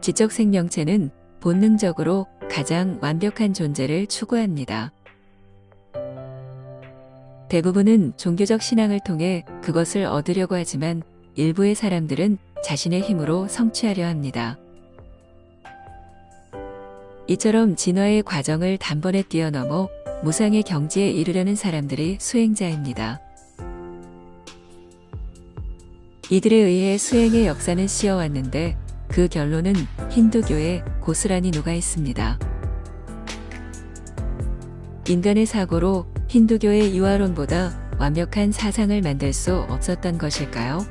지적 생명체는 본능적으로 가장 완벽한 존재를 추구합니다. 대부분은 종교적 신앙을 통해 그것을 얻으려고 하지만 일부의 사람들은 자신의 힘으로 성취하려 합니다. 이처럼 진화의 과정을 단번에 뛰어넘어 무상의 경지에 이르려는 사람들이 수행자입니다. 이들에 의해 수행의 역사는 씌어왔는데 그 결론은 힌두교에 고스란히 녹아 있습니다. 인간의 사고로 힌두교의 유아론보다 완벽한 사상을 만들 수 없었던 것일까요?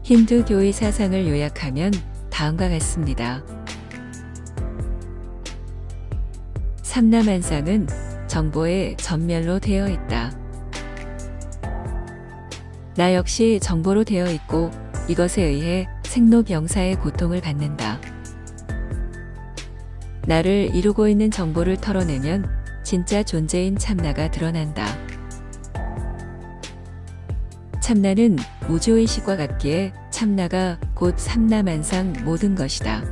힌두교의 사상을 요약하면 다음과 같습니다. 삼라만상은 정보의 전멸로 되어 있다. 나 역시 정보로 되어 있고 이것에 의해 생로병사의 고통을 받는다. 나를 이루고 있는 정보를 털어내면 진짜 존재인 참나가 드러난다. 참나는 우주의식과 같기에 참나가 곧 삼라만상 모든 것이다.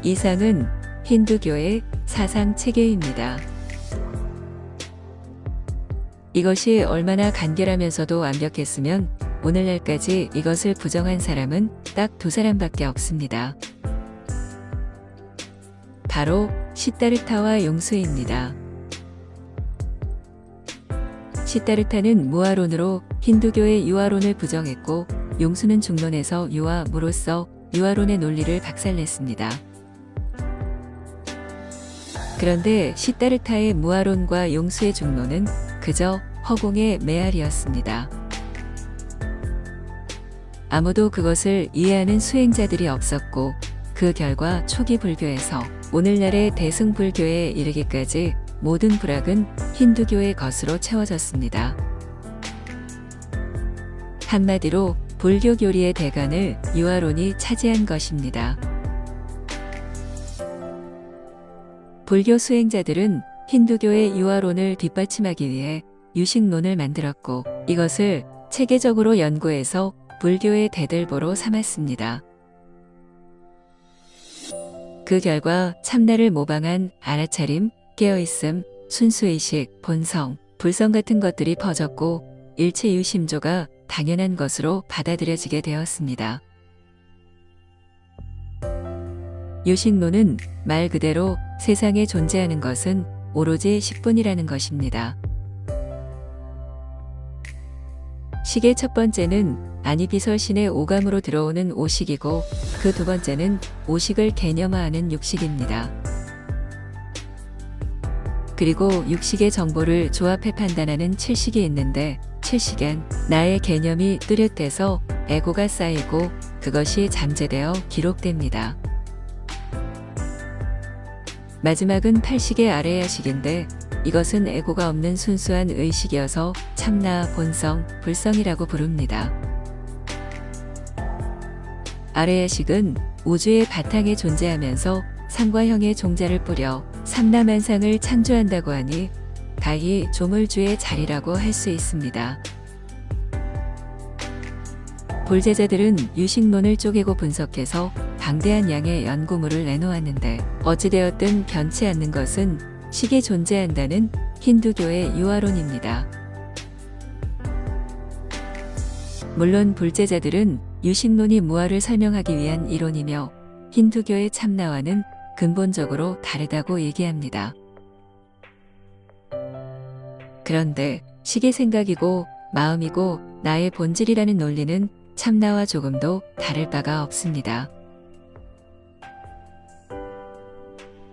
이상은 힌두교의 사상 체계입니다. 이것이 얼마나 간결하면서도 완벽했으면 오늘날까지 이것을 부정한 사람은 딱 두 사람밖에 없습니다. 바로 시다르타와 용수입니다. 시다르타는 무아론으로 힌두교의 유아론을 부정했고 용수는 중론에서 유와 무로서 유아론의 논리를 박살냈습니다. 그런데 시다르타의 무아론과 용수의 중론은 그저 허공의 메아리였습니다. 아무도 그것을 이해하는 수행자들이 없었고 그 결과 초기 불교에서 오늘날의 대승불교에 이르기까지 모든 불학은 힌두교의 것으로 채워졌습니다. 한마디로 불교 교리의 대간을 유아론이 차지한 것입니다. 불교 수행자들은 힌두교의 유아론을 뒷받침하기 위해 유식론을 만들었고 이것을 체계적으로 연구해서 불교의 대들보로 삼았습니다. 그 결과 참나를 모방한 알아차림, 깨어있음, 순수의식, 본성, 불성 같은 것들이 퍼졌고 일체유심조가 당연한 것으로 받아들여지게 되었습니다. 유식론은 말 그대로 세상에 존재하는 것은 오로지 식뿐이라는 것입니다. 식의 첫 번째는 아니비설신의 오감으로 들어오는 오식이고 그 두 번째는 오식을 개념화하는 육식입니다. 그리고 육식의 정보를 조합해 판단하는 칠식이 있는데 칠식엔 나의 개념이 뚜렷해서 에고가 쌓이고 그것이 잠재되어 기록됩니다. 마지막은 팔식의 아레야식인데 이것은 에고가 없는 순수한 의식이어서 참나, 본성, 불성이라고 부릅니다. 아레야식은 우주의 바탕에 존재하면서 상과형의 종자를 뿌려 삼라만상을 창조한다고 하니 가히 조물주의 자리라고 할 수 있습니다. 불제자들은 유식론을 쪼개고 분석해서 방대한 양의 연구물을 내놓았는데 어찌되었든 변치 않는 것은 식이 존재한다는 힌두교의 유아론입니다. 물론 불제자들은 유식론이 무아를 설명하기 위한 이론이며 힌두교의 참나와는 근본적으로 다르다고 얘기합니다. 그런데 식의 생각이고 마음이고 나의 본질이라는 논리는 참나와 조금도 다를 바가 없습니다.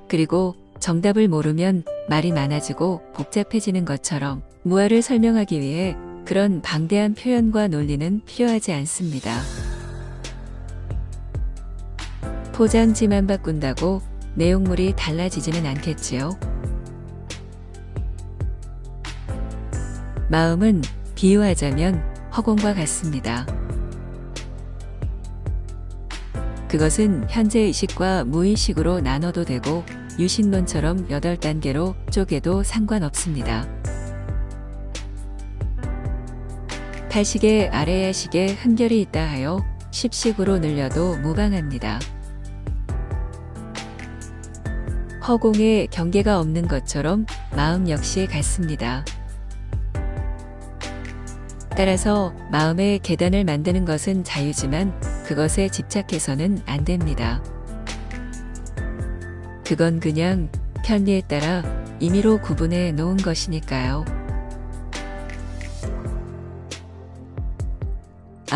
그리고 정답을 모르면 말이 많아지고 복잡해지는 것처럼 무아를 설명하기 위해 그런 방대한 표현과 논리는 필요하지 않습니다. 포장지만 바꾼다고 내용물이 달라지지는 않겠지요. 마음은 비유하자면 허공과 같습니다. 그것은 현재 의식과 무의식으로 나눠도 되고 유식론처럼 8단계로 쪼개도 상관없습니다. 팔식의 아래야식에 한결이 있다 하여 십식으로 늘려도 무방합니다. 허공에 경계가 없는 것처럼 마음 역시 같습니다. 따라서 마음의 계단을 만드는 것은 자유지만 그것에 집착해서는 안 됩니다. 그건 그냥 편리에 따라 임의로 구분해 놓은 것이니까요.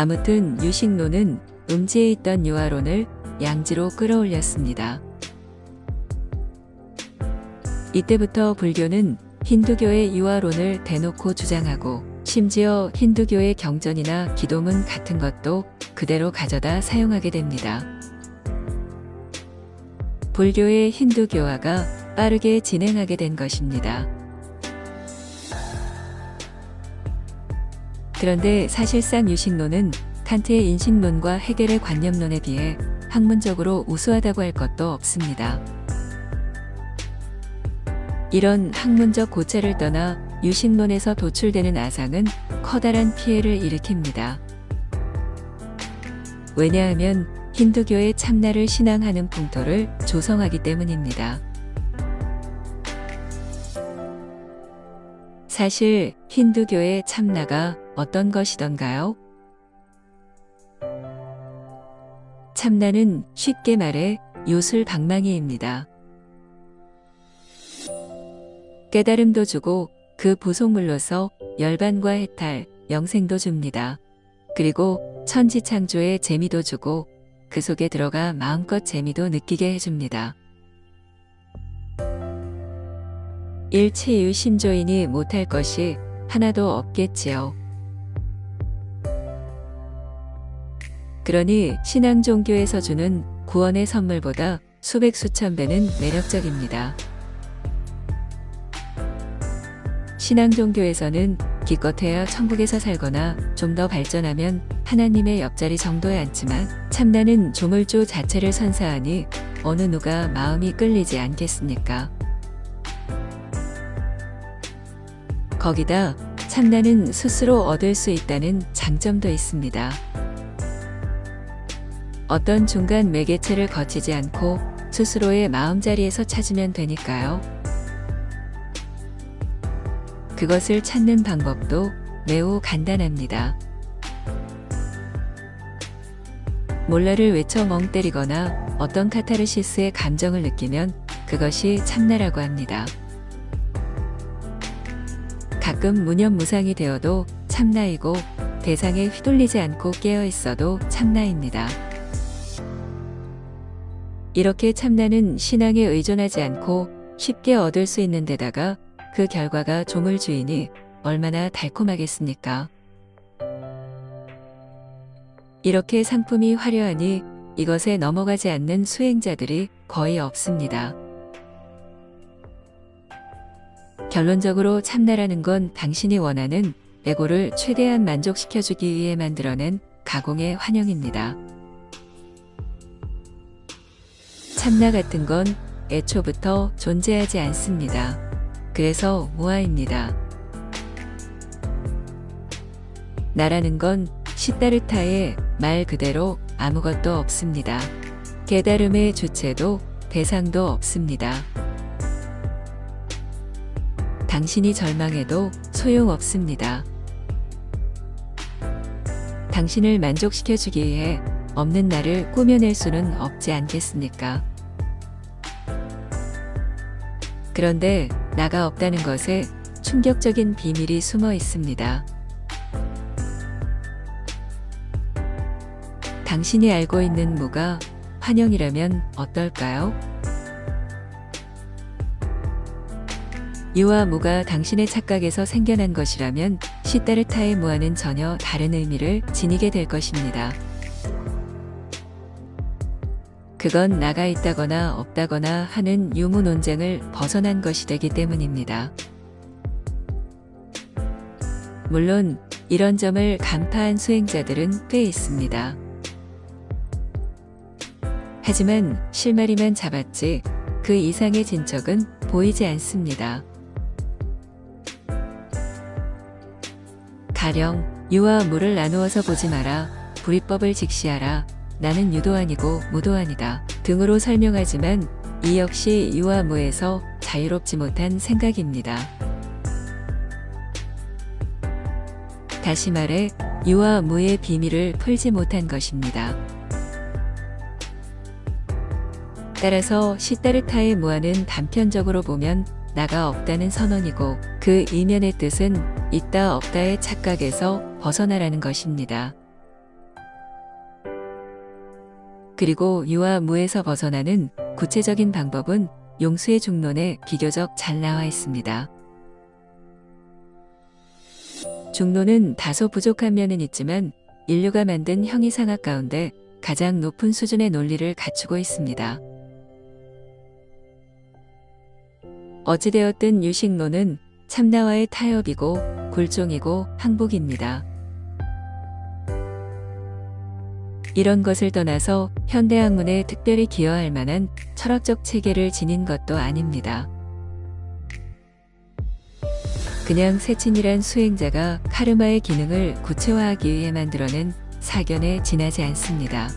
아무튼 유식론은 음지에 있던 유아론을 양지로 끌어올렸습니다. 이때부터 불교는 힌두교의 유아론을 대놓고 주장하고 심지어 힌두교의 경전이나 기도문 같은 것도 그대로 가져다 사용하게 됩니다. 불교의 힌두교화가 빠르게 진행하게 된 것입니다. 그런데 사실상 유식론은 칸트의 인식론과 헤겔의 관념론에 비해 학문적으로 우수하다고 할 것도 없습니다. 이런 학문적 고찰을 떠나 유식론에서 도출되는 아상은 커다란 피해를 일으킵니다. 왜냐하면 힌두교의 참나를 신앙하는 풍토를 조성하기 때문입니다. 사실 힌두교의 참나가 어떤 것이던가요? 참나는 쉽게 말해 요술방망이입니다. 깨달음도 주고 그 부속물로서 열반과 해탈, 영생도 줍니다. 그리고 천지창조의 재미도 주고 그 속에 들어가 마음껏 재미도 느끼게 해줍니다. 일체유심조인이 못할 것이 하나도 없겠지요. 그러니 신앙 종교에서 주는 구원의 선물보다 수백 수천 배는 매력적입니다. 신앙 종교에서는 기껏해야 천국에서 살거나 좀 더 발전하면 하나님의 옆자리 정도에 앉지만 참나는 조물주 자체를 선사하니 어느 누가 마음이 끌리지 않겠습니까? 거기다 참나는 스스로 얻을 수 있다는 장점도 있습니다. 어떤 중간 매개체를 거치지 않고 스스로의 마음자리에서 찾으면 되니까요. 그것을 찾는 방법도 매우 간단합니다. 몰라를 외쳐 멍 때리거나 어떤 카타르시스의 감정을 느끼면 그것이 참나라고 합니다. 가끔 무념무상이 되어도 참나이고 대상에 휘둘리지 않고 깨어 있어도 참나입니다. 이렇게 참나는 신앙에 의존하지 않고 쉽게 얻을 수 있는 데다가 그 결과가 조물주이니 얼마나 달콤하겠습니까? 이렇게 상품이 화려하니 이것에 넘어가지 않는 수행자들이 거의 없습니다. 결론적으로 참나라는 건 당신이 원하는 에고를 최대한 만족시켜주기 위해 만들어낸 가공의 환영입니다. 참나 같은 건 애초부터 존재하지 않습니다. 그래서 무아입니다. 나라는 건 시다르타의 말 그대로 아무것도 없습니다. 깨달음의 주체도 대상도 없습니다. 당신이 절망해도 소용없습니다. 당신을 만족시켜주기 위해 없는 나를 꾸며낼 수는 없지 않겠습니까? 그런데 나가 없다는 것에 충격적인 비밀이 숨어 있습니다. 당신이 알고 있는 무가 환영이라면 어떨까요? 유와 무가 당신의 착각에서 생겨난 것이라면 시다르타의 무아는 전혀 다른 의미를 지니게 될 것입니다. 그건 나가 있다거나 없다거나 하는 유무 논쟁을 벗어난 것이 되기 때문입니다. 물론 이런 점을 간파한 수행자들은 꽤 있습니다. 하지만 실마리만 잡았지 그 이상의 진척은 보이지 않습니다. 가령 유와 무를 나누어서 보지 마라. 불이법을 직시하라. 나는 유도 아니고 무도 아니다. 등으로 설명하지만 이 역시 유와 무에서 자유롭지 못한 생각입니다. 다시 말해 유와 무의 비밀을 풀지 못한 것입니다. 따라서 시다르타의 무아는 단편적으로 보면 나가 없다는 선언이고 그 이면의 뜻은 있다 없다의 착각에서 벗어나라는 것입니다. 그리고 유와 무에서 벗어나는 구체적인 방법은 용수의 중론에 비교적 잘 나와 있습니다. 중론은 다소 부족한 면은 있지만 인류가 만든 형이상학 가운데 가장 높은 수준의 논리를 갖추고 있습니다. 어찌되었든 유식론은 참나와의 타협이고 굴종이고 항복입니다. 이런 것을 떠나서 현대학문에 특별히 기여할 만한 철학적 체계를 지닌 것도 아닙니다. 그냥 세친이란 수행자가 카르마의 기능을 구체화하기 위해 만들어낸 사견에 지나지 않습니다.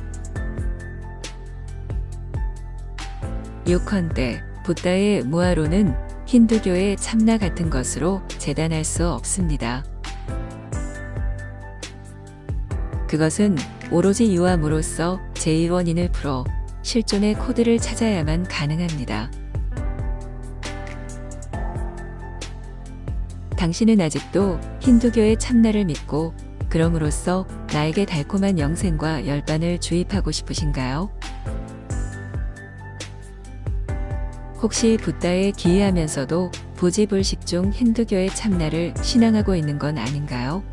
요컨대 붓다의 무아로는 힌두교의 참나 같은 것으로 재단할 수 없습니다. 그것은 오로지 유와 무로서 제1원인을 풀어 실존의 코드를 찾아야만 가능합니다. 당신은 아직도 힌두교의 참나를 믿고 그럼으로써 나에게 달콤한 영생과 열반을 주입하고 싶으신가요? 혹시 붓다에 기이하면서도 부지불식 중 힌두교의 참나를 신앙하고 있는 건 아닌가요?